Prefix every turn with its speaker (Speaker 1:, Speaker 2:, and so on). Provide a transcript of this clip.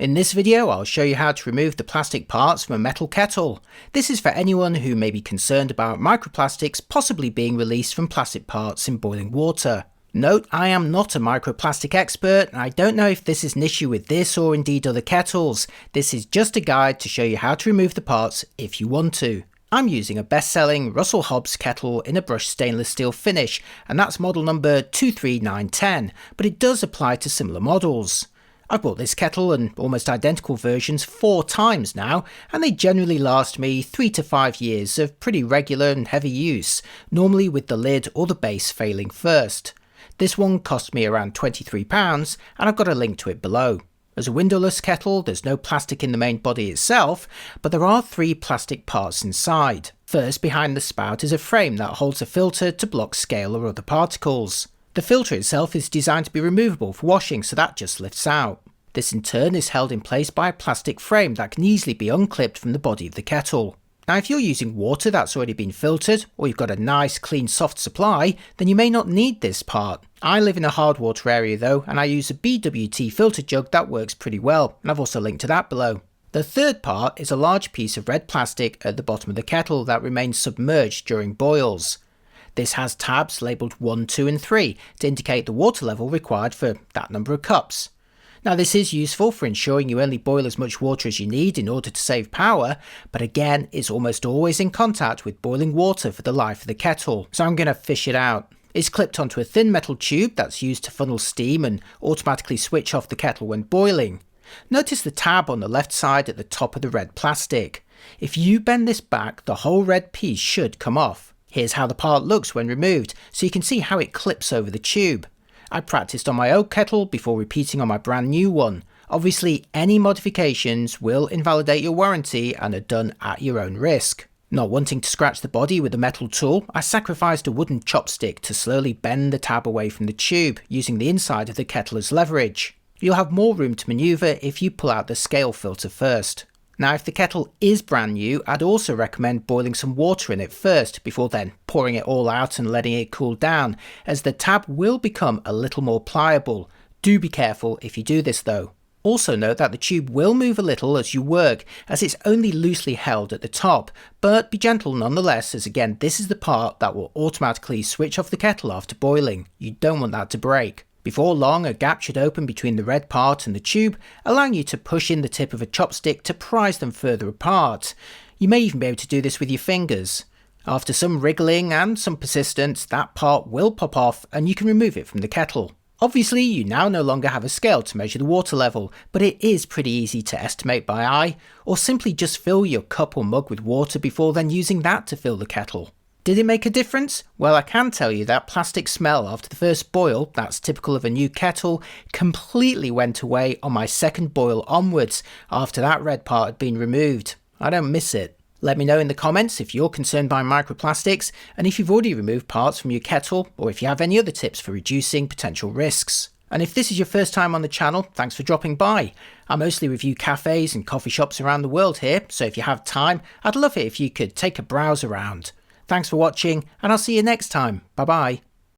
Speaker 1: In this video, I'll show you how to remove the plastic parts from a metal kettle. This is for anyone who may be concerned about microplastics possibly being released from plastic parts in boiling water. Note, I am not a microplastic expert, and I don't know if this is an issue with this or indeed other kettles. This is just a guide to show you how to remove the parts if you want to. I'm using a best-selling Russell Hobbs kettle in a brushed stainless steel finish, and that's model number 23910, but it does apply to similar models. I've bought this kettle and almost identical versions 4 times now, and they generally last me 3 to 5 years of pretty regular and heavy use, normally with the lid or the base failing first. This one cost me around £23, and I've got a link to it below. As a windowless kettle, there's no plastic in the main body itself, but there are 3 plastic parts inside. First, behind the spout is a frame that holds a filter to block scale or other particles. The filter itself is designed to be removable for washing, so that just lifts out. This in turn is held in place by a plastic frame that can easily be unclipped from the body of the kettle. Now if you're using water that's already been filtered, or you've got a nice clean soft supply, then you may not need this part. I live in a hard water area though, and I use a BWT filter jug that works pretty well, and I've also linked to that below. The third part is a large piece of red plastic at the bottom of the kettle that remains submerged during boils. This has tabs labelled 1, 2 and 3 to indicate the water level required for that number of cups. Now this is useful for ensuring you only boil as much water as you need in order to save power, but again it's almost always in contact with boiling water for the life of the kettle, so I'm going to fish it out. It's clipped onto a thin metal tube that's used to funnel steam and automatically switch off the kettle when boiling. Notice the tab on the left side at the top of the red plastic. If you bend this back, the whole red piece should come off. Here's how the part looks when removed, so you can see how it clips over the tube. I practiced on my old kettle before repeating on my brand new one. Obviously, any modifications will invalidate your warranty and are done at your own risk. Not wanting to scratch the body with a metal tool, I sacrificed a wooden chopstick to slowly bend the tab away from the tube, using the inside of the kettle as leverage. You'll have more room to manoeuvre if you pull out the scale filter first. Now if the kettle is brand new, I'd also recommend boiling some water in it first before then pouring it all out and letting it cool down, as the tab will become a little more pliable. Do be careful if you do this though. Also note that the tube will move a little as you work, as it's only loosely held at the top, but be gentle nonetheless, as again this is the part that will automatically switch off the kettle after boiling. You don't want that to break. Before long, a gap should open between the red part and the tube, allowing you to push in the tip of a chopstick to prise them further apart. You may even be able to do this with your fingers. After some wriggling and some persistence, that part will pop off and you can remove it from the kettle. Obviously, you now no longer have a scale to measure the water level, but it is pretty easy to estimate by eye, or simply just fill your cup or mug with water before then using that to fill the kettle. Did it make a difference? Well, I can tell you that plastic smell after the first boil, that's typical of a new kettle, completely went away on my second boil onwards after that red part had been removed. I don't miss it. Let me know in the comments if you're concerned by microplastics and if you've already removed parts from your kettle, or if you have any other tips for reducing potential risks. And if this is your first time on the channel, thanks for dropping by. I mostly review cafes and coffee shops around the world here, so if you have time, I'd love it if you could take a browse around. Thanks for watching, and I'll see you next time. Bye bye.